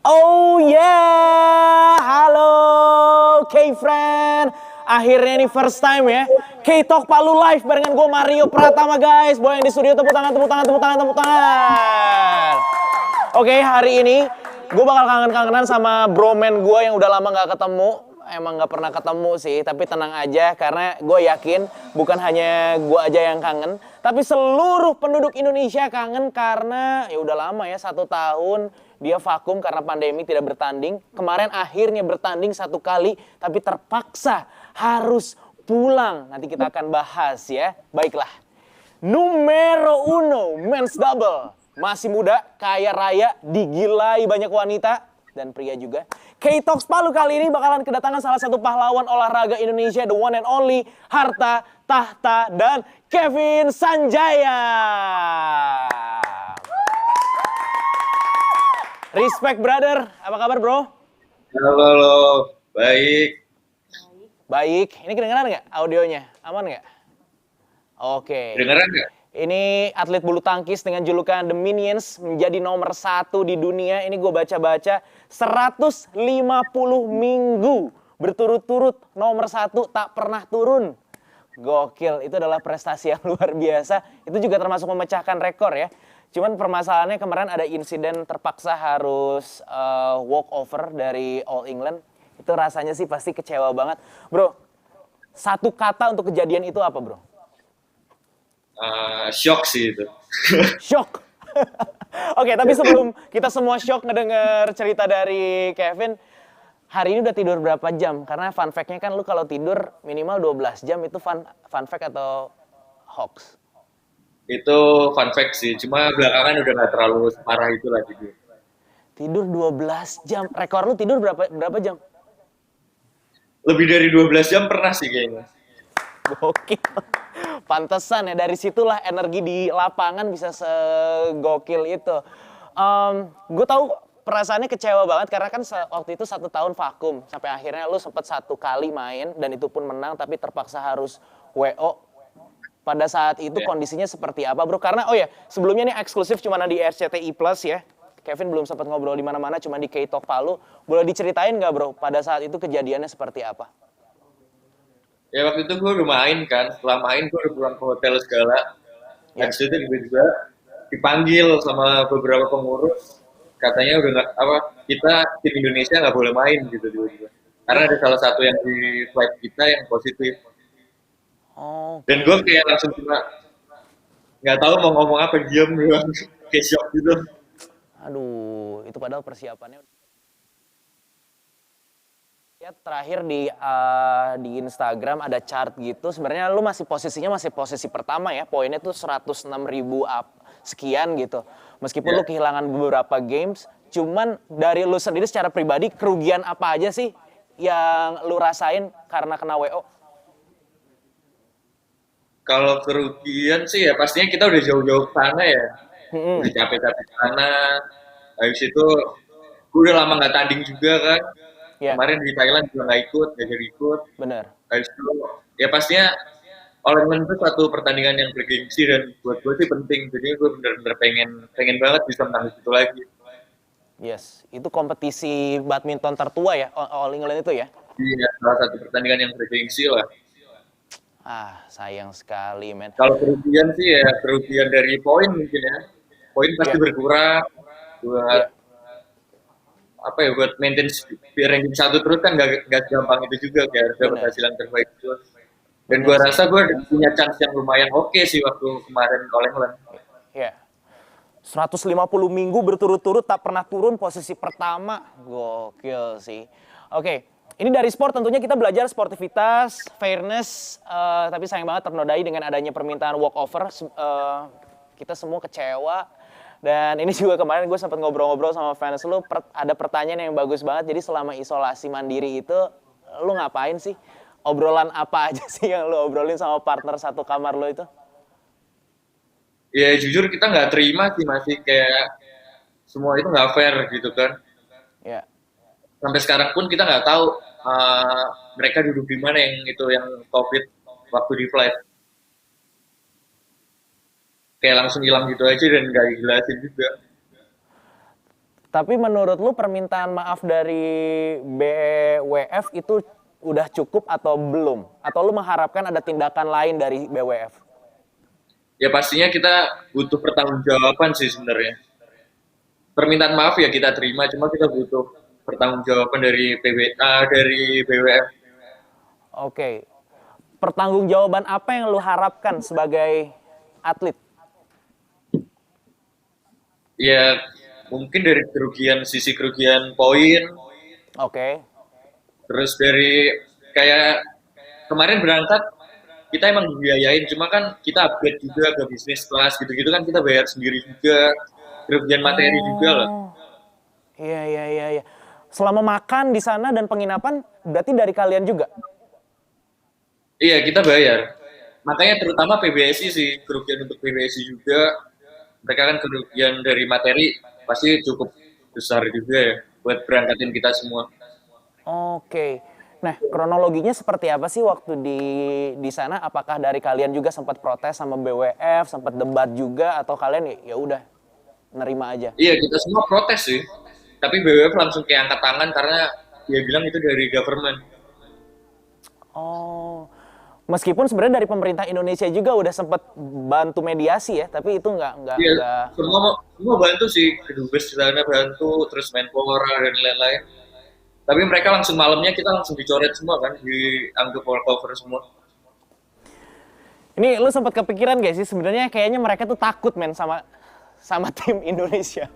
Oh yeah, halo K-Friend. Akhirnya ini first time ya, K-Talk Palu live barengan gue Mario Pratama guys. Boleh yang di studio tepuk tangan, tepuk tangan, tepuk tangan, tepuk tangan. Oke, hari ini gue bakal kangen-kangenan sama broman gue yang udah lama gak ketemu. Emang gak pernah ketemu sih, tapi tenang aja karena gue yakin bukan hanya gue aja yang kangen, tapi seluruh penduduk Indonesia kangen karena ya udah lama ya, 1 tahun dia vakum karena pandemi tidak bertanding. Kemarin akhirnya bertanding 1 kali, tapi terpaksa harus pulang. Nanti kita akan bahas ya. Baiklah, numero uno men's double. Masih muda, kaya raya, digilai banyak wanita dan pria juga. K-Talks Palu kali ini bakalan kedatangan salah satu pahlawan olahraga Indonesia, the one and only Harta Tahta dan Kevin Sanjaya. Respect brother, apa kabar bro? Halo, baik. Baik, ini kedengeran nggak audionya? Aman nggak? Oke. Dengeran nggak? Ini atlet bulu tangkis dengan julukan The Minions, menjadi nomor 1 di dunia. Ini gue baca-baca 150 minggu berturut-turut nomor 1, tak pernah turun. Gokil, itu adalah prestasi yang luar biasa. Itu juga termasuk memecahkan rekor ya. Cuman permasalahannya kemarin ada insiden terpaksa harus walk over dari All England. Itu rasanya sih pasti kecewa banget. Bro, satu kata untuk kejadian itu apa bro? Shock sih itu. Shock. Oke, tapi sebelum kita semua shock ngedenger cerita dari Kevin, hari ini udah tidur berapa jam? Karena fun fact-nya kan lu kalau tidur minimal 12 jam itu fun fact atau hoax? Itu fun fact sih, cuma belakangan udah nggak terlalu parah itu lagi. Tidur 12 jam. Rekor lu tidur berapa jam? Lebih dari 12 jam pernah sih kayaknya. Gokil. Pantesan ya, dari situlah energi di lapangan bisa segokil itu. Gue tahu perasaannya kecewa banget karena kan waktu itu 1 tahun vakum. Sampai akhirnya lu sempet 1 kali main dan itu pun menang tapi terpaksa harus WO. Pada saat itu kondisinya seperti apa bro? Karena oh ya, sebelumnya nih eksklusif cuma di RCTI Plus ya. Kevin belum sempat ngobrol di mana-mana, cuma di K-Talk Palu. Boleh diceritain nggak bro, pada saat itu kejadiannya seperti apa? Ya waktu itu gue udah main kan, setelah main gue udah pulang ke hotel segala. Ya. Habis itu tiba-tiba dipanggil sama beberapa pengurus, katanya udah nggak apa, kita tim Indonesia nggak boleh main gitu tiba-tiba. Karena ada salah satu yang di flight kita yang positif. Oh, Dan gue kayak langsung cuma nggak tahu mau ngomong apa, diam doang, kayak shock gitu. aduh, itu padahal persiapannya. Ya, terakhir di Instagram ada chart gitu. Sebenarnya lu posisinya masih posisi pertama ya. Poinnya tuh 106.000 sekian gitu. Meskipun lu kehilangan beberapa games, cuman dari lu sendiri secara pribadi kerugian apa aja sih yang lu rasain karena kena WO? Kalau kerugian sih ya pastinya kita udah jauh-jauh ke sana ya. Udah capek-capek ke sana. Habis itu gue udah lama nggak tanding juga kan. Ya, Kemarin di Thailand juga nggak ikut, nggak jadi ikut. bener. Habis itu ya pastinya All England itu satu pertandingan yang bergengsi dan buat gue sih penting. Jadi gue bener-bener pengen banget bisa menang di situ lagi. Yes, itu kompetisi badminton tertua ya, All England itu ya? Iya, salah satu pertandingan yang bergengsi lah. Ah, sayang sekali, men. Kalau kerugian sih ya kerugian dari poin mungkin ya. Poin pasti Ya, berkurang. Buat ya, apa ya, buat maintain ranking 1 terus kan nggak gampang itu juga, kayak harus dapat bener, hasil yang terbaik terus. Dan bener gua sih. rasa gua punya chance yang lumayan oke sih waktu kemarin All England. Ya. 150 minggu berturut-turut tak pernah turun posisi pertama. Gokil sih. Oke, ini dari sport tentunya kita belajar sportivitas, fairness, tapi sayang banget ternodai dengan adanya permintaan walkover. Kita semua kecewa. Dan ini juga kemarin gue sempat ngobrol-ngobrol sama fans lu, ada pertanyaan yang bagus banget. Jadi selama isolasi mandiri itu, lu ngapain sih? Obrolan apa aja sih yang lu obrolin sama partner satu kamar lu itu? Ya jujur kita nggak terima sih, masih kayak semua itu nggak fair gitu kan. Ya, Sampai sekarang pun kita nggak tahu uh, mereka duduk di mana yang itu yang COVID waktu di flight. Kayak langsung hilang gitu aja dan nggak dijelasin juga. Tapi menurut lu permintaan maaf dari BWF itu udah cukup atau belum? Atau lu mengharapkan ada tindakan lain dari BWF? Ya pastinya kita butuh pertanggungjawaban sih sebenarnya. Permintaan maaf ya kita terima, cuma kita butuh pertanggungjawaban dari dari BWF. Oke. Pertanggungjawaban apa yang lu harapkan sebagai atlet? Ya mungkin dari sisi kerugian poin, Oke. terus dari kayak kemarin berangkat kita emang dibiayain, cuma kan kita upgrade juga ke bisnis kelas gitu-gitu kan kita bayar sendiri juga, kerugian materi juga lah. Oh, iya, iya, iya, iya. Selama makan di sana dan penginapan berarti dari kalian juga? Iya kita bayar. Makanya terutama PBSI sih, kerugian untuk PBSI juga, mereka kan kerugian dari materi pasti cukup besar juga ya buat berangkatin kita semua. Oke. Nah, kronologinya seperti apa sih waktu di sana? Apakah dari kalian juga sempat protes sama BWF, sempat debat juga atau kalian ya udah nerima aja? Iya kita semua protes sih, tapi BWF langsung kayak angkat tangan karena dia bilang itu dari government. Oh. Meskipun sebenarnya dari pemerintah Indonesia juga udah sempat bantu mediasi ya, tapi itu nggak Iya, nggak. semua bantu sih, kedubes di sana bantu, terus Menpora dan lain-lain. Tapi mereka langsung malamnya kita langsung dicoret semua kan, dianggap walkover semua. Ini lu sempat kepikiran gak sih sebenarnya kayaknya mereka tuh takut men sama tim Indonesia.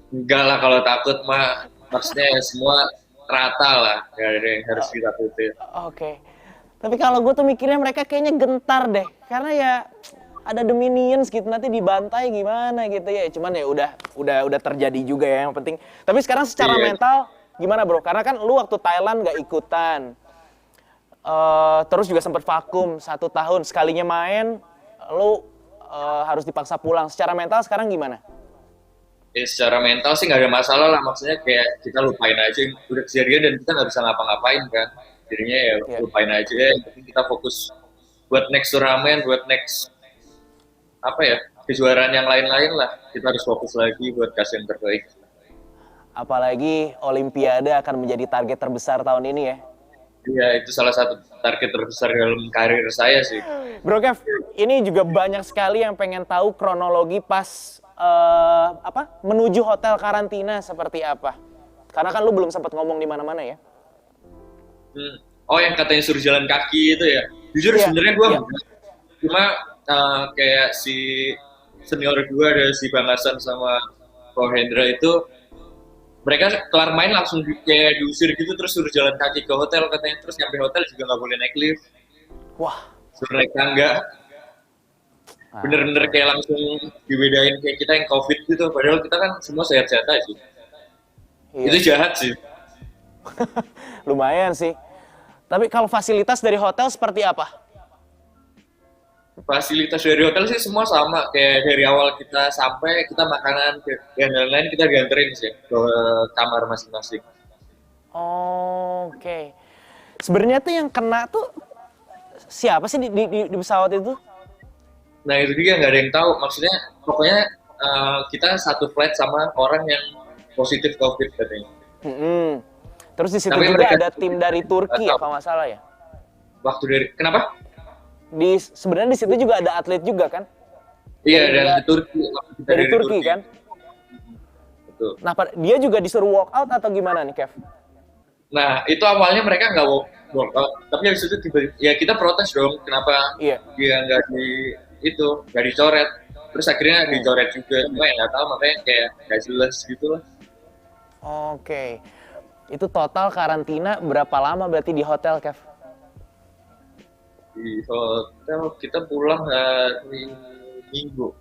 Enggak lah kalau takut mah, maksudnya ya semua rata lah, gak ada yang harus ditakutin. Oke. Tapi kalau gue tuh mikirnya mereka kayaknya gentar deh. Karena ya ada The Minions gitu, nanti dibantai gimana gitu ya. Cuman ya udah terjadi juga ya yang penting. Tapi sekarang secara Iya. mental gimana bro? Karena kan lu waktu Thailand gak ikutan. Terus juga sempat vakum 1 tahun. Sekalinya main, lu harus dipaksa pulang. Secara mental sekarang gimana? Ya, secara mental sih nggak ada masalah lah, maksudnya kayak kita lupain aja udah kejadian dan kita nggak bisa ngapa-ngapain kan. Jadinya ya Iya. lupain aja, yang penting kita fokus buat next turnamen, buat next apa ya kejuaraan yang lain-lain lah. Kita harus fokus lagi buat kasih yang terbaik. Apalagi Olimpiade akan menjadi target terbesar tahun ini ya. Iya itu salah satu target terbesar dalam karir saya sih. Bro Kev, ini juga banyak sekali yang pengen tahu kronologi pas menuju hotel karantina seperti apa. Karena kan lu belum sempat ngomong di mana-mana ya. Oh yang katanya suruh jalan kaki itu ya. Jujur Iya, sebenarnya gue iya. cuma kayak si senior gue ada si Bang Hasan sama Ko Hendra itu mereka kelar main langsung kayak diusir gitu terus suruh jalan kaki ke hotel katanya, terus nyampe hotel juga nggak boleh naik lift, Wah. suruh naik tangga. Bener-bener kayak langsung dibedain kayak kita yang covid gitu, padahal kita kan semua sehat-sehat aja. Iya. Itu jahat sih. Lumayan sih. Tapi kalau fasilitas dari hotel seperti apa? Fasilitas dari hotel sih semua sama, kayak dari awal kita sampai kita makanan dan lain-lain kita dianterin sih ke kamar masing-masing. Oke. Sebenarnya tuh yang kena tuh siapa sih di pesawat itu? Nah itu juga nggak ada yang tahu, maksudnya pokoknya kita satu flight sama orang yang positif covid katanya. Terus di situ Tapi juga mereka ada tim dari Turki ya tahu. kalau nggak salah ya. Waktu dari kenapa? Sebenarnya di situ juga ada atlet juga kan? Iya Dari dari Turki. Kita Dari Turki kan? Betul. Nah, dia juga disuruh walk out atau gimana nih, Kev? Nah itu awalnya mereka nggak walk out, tapi habis itu ya kita protes dong, kenapa Iya. dia nggak dicoret, terus akhirnya dicoret juga, cuma ya nggak tahu makanya kayak nggak jelas gitu lah. Oke. Itu total karantina berapa lama berarti di hotel, Kev? Di hotel kita pulang hari Minggu.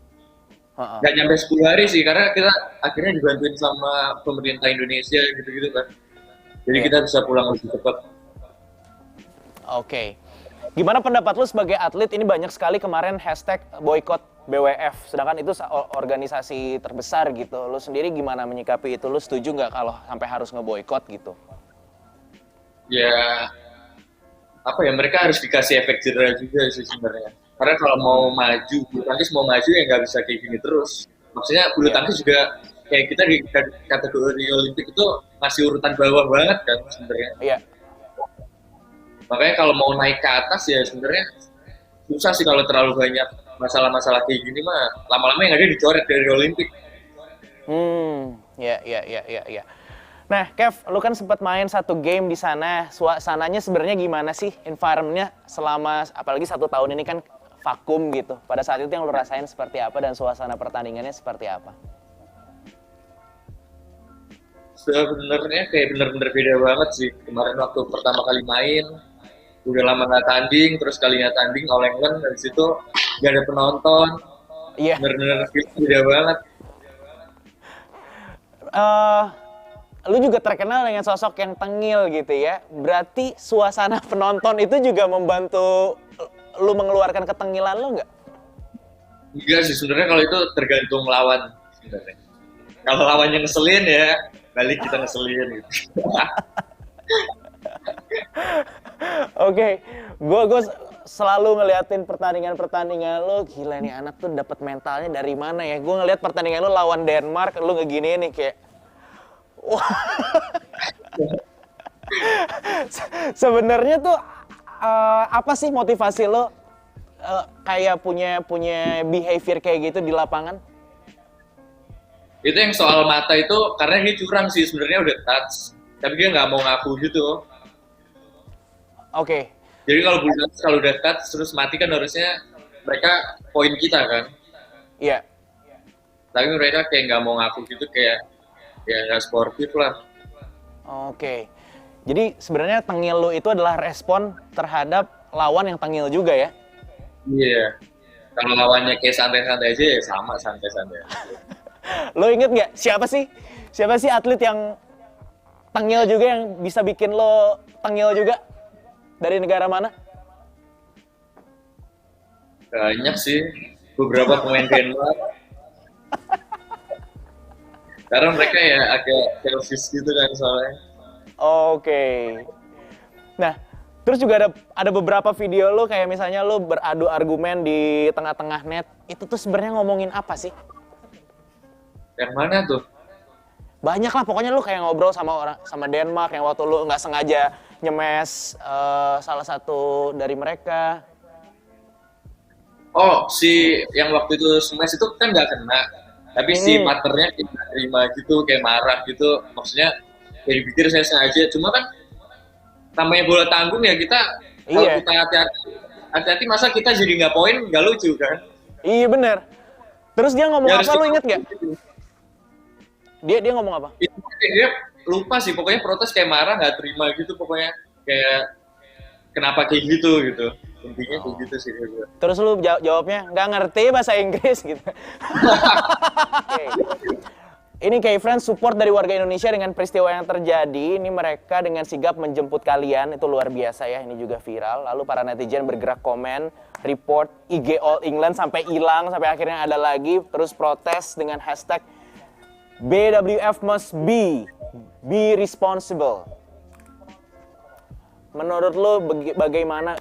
Heeh. Nggak nyampe 10 hari sih, karena kita akhirnya dibantuin sama pemerintah Indonesia gitu-gitu kan. Jadi Iya. kita bisa pulang lebih cepat. Oke. Gimana pendapat lu sebagai atlet? Ini banyak sekali kemarin hashtag boykot BWF. Sedangkan itu organisasi terbesar gitu. Lu sendiri gimana menyikapi itu? Lu setuju nggak kalau sampai harus ngeboykot gitu? Ya, apa ya, mereka harus dikasih efek jerah juga sih sebenarnya. Karena kalau mau maju, bulu tangkis mau maju ya nggak bisa kayak gini terus. Maksudnya bulu Iya. tangkis juga kayak kita di kategori Olimpik itu masih urutan bawah banget kan sebenarnya. Iya. Makanya kalau mau naik ke atas ya sebenarnya susah sih kalau terlalu banyak masalah-masalah kayak gini mah. Lama-lama yang ada dicoret dari Olimpik. Ya. Nah, Kev, lu kan sempat main satu game di sana. Suasananya sebenarnya gimana sih? Environment-nya selama apalagi 1 tahun ini kan vakum gitu. Pada saat itu yang lu rasain seperti apa dan suasana pertandingannya seperti apa? Sebenarnya kayak bener-bener beda banget sih. Kemarin waktu pertama kali main, udah lama nggak tanding, terus kalinya tanding All England, dari situ nggak ada penonton. Iya. Bener-bener beda banget. Lu juga terkenal dengan sosok yang tengil gitu ya. Berarti suasana penonton itu juga membantu lu mengeluarkan ketengilan lu nggak? Enggak sih, sebenarnya kalau itu tergantung lawan sebenarnya. Kalau lawannya ngeselin ya, balik kita ngeselin gitu. Oke, gue selalu ngeliatin pertandingan lo, gila nih anak tuh dapat mentalnya dari mana ya? Gue ngeliat pertandingan lo lawan Denmark, lo ngeginiin nih kayak, wah. Sebenarnya tuh apa sih motivasi lo kayak punya behavior kayak gitu di lapangan? Itu yang soal mata itu karena dia curang sih, sebenarnya udah touch, tapi dia nggak mau ngaku gitu. Oke. Jadi kalau udah touch terus mati kan harusnya mereka poin kita kan. Iya. Tapi mereka kayak nggak mau ngaku gitu, kayak ya nggak sportif lah. Oke. Jadi sebenarnya tengil lu itu adalah respon terhadap lawan yang tengil juga ya? Iya. Kalau lawannya kayak santai-santai aja ya sama santai-santai. Lo inget nggak siapa sih atlet yang tengil juga yang bisa bikin lo tengil juga? Dari negara mana? Banyak sih, beberapa pemain Denmark. Karena mereka ya agak selfish gitu kan soalnya. Oke. Nah, terus juga ada beberapa video lo kayak misalnya lo beradu argumen di tengah-tengah net. Itu tuh sebenarnya ngomongin apa sih? Yang mana tuh? Banyak lah, pokoknya lu kayak ngobrol sama Denmark yang waktu lu nggak sengaja nyemes salah satu dari mereka. Oh, si yang waktu itu smash itu kan nggak kena, tapi si partnernya kayak nggak terima gitu, kayak marah gitu. Maksudnya kayak dipikir saya sengaja, cuma kan namanya bola tanggung ya kita kalau kita hati-hati masa kita jadi nggak poin, nggak lucu kan? Iya bener. Terus dia ngomong Ya, apa, lu inget nggak? Dia ngomong apa? Dia lupa sih, pokoknya protes kayak marah, nggak terima gitu, pokoknya kayak kenapa kayak gitu. Intinya kayak gitu sih. Terus lu jawabnya, nggak ngerti bahasa Inggris gitu. Okay. Ini K-Friends support dari warga Indonesia dengan peristiwa yang terjadi. Ini mereka dengan sigap menjemput kalian, itu luar biasa ya, ini juga viral. Lalu para netizen bergerak komen, report IG All England sampai hilang, sampai akhirnya ada lagi. Terus protes dengan hashtag BWF must be responsible. Menurut lo bagaimana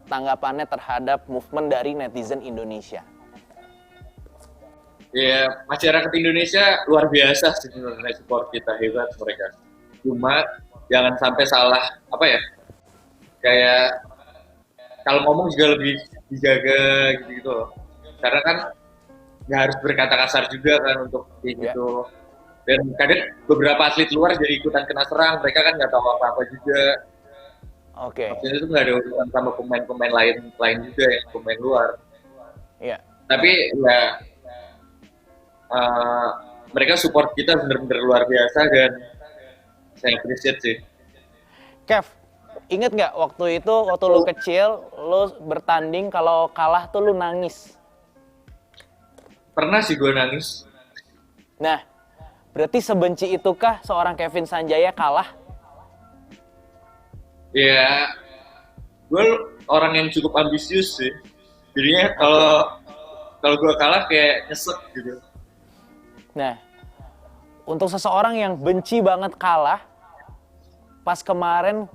tanggapannya terhadap movement dari netizen Indonesia? Ya, masyarakat Indonesia luar biasa sih sebenarnya, support kita, hebat mereka. Cuma jangan sampai salah, apa ya, kayak kalau ngomong juga lebih dijaga gitu loh. Karena kan nggak harus berkata kasar juga kan untuk kayak gitu. Dan kadang beberapa atlet luar jadi ikutan kena serang, mereka kan nggak tahu apa-apa juga. Oke. Maksudnya itu nggak ada urusan sama pemain-pemain lain juga ya, pemain luar. Iya. Tapi ya mereka support kita benar-benar luar biasa dan saya appreciate sih. Kev, inget nggak waktu lu kecil, lu bertanding kalau kalah tuh lu nangis? Pernah sih gue nangis. Nah, berarti sebenci itukah seorang Kevin Sanjaya kalah? Ya, gue orang yang cukup ambisius sih. Jadinya kalau gue kalah kayak nyesek gitu. Nah, untuk seseorang yang benci banget kalah, pas kemarin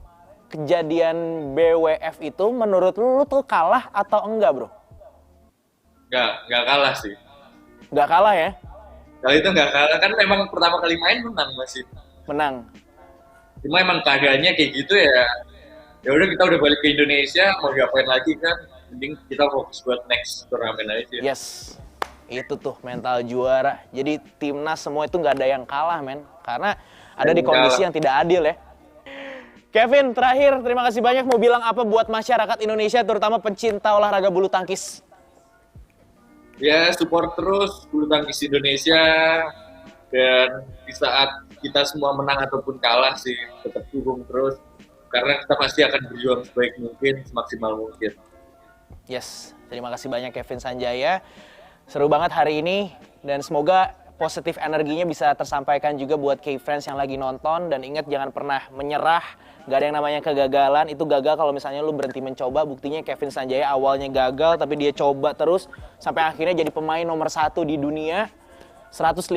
kejadian BWF itu, menurut lu tuh kalah atau enggak, bro? Nggak kalah sih. Nggak kalah ya? Kalau itu nggak kalah kan memang pertama kali main menang masih. Menang. Cuma emang keadaannya kayak gitu ya. Ya udah kita udah balik ke Indonesia mau diapain lagi kan? Mending kita fokus buat next turnamen aja. Yes. Itu tuh mental juara. Jadi timnas semua itu nggak ada yang kalah, men. Karena ada di kondisi yang tidak adil ya. Kevin, terakhir terima kasih banyak. Mau bilang apa buat masyarakat Indonesia, terutama pencinta olahraga bulu tangkis? Ya support terus bulu tangkis Indonesia, dan di saat kita semua menang ataupun kalah sih tetap dukung terus karena kita pasti akan berjuang sebaik mungkin, semaksimal mungkin. Yes, terima kasih banyak Kevin Sanjaya. Seru banget hari ini dan semoga positif energinya bisa tersampaikan juga buat K-Friends yang lagi nonton. Dan ingat jangan pernah menyerah, gak ada yang namanya kegagalan. Itu gagal kalau misalnya lu berhenti mencoba. Buktinya Kevin Sanjaya awalnya gagal tapi dia coba terus sampai akhirnya jadi pemain nomor 1 di dunia. 150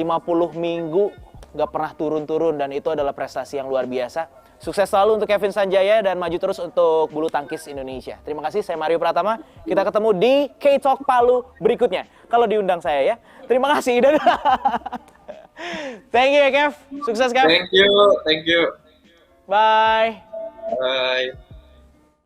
minggu gak pernah turun-turun dan itu adalah prestasi yang luar biasa. Sukses selalu untuk Kevin Sanjaya dan maju terus untuk bulu tangkis Indonesia. Terima kasih, saya Mario Pratama. Kita ketemu di K-Talk Palu berikutnya. Kalau diundang saya ya. Terima kasih. Dan thank you ya Kev. Sukses Kev. Thank you. Bye. Bye.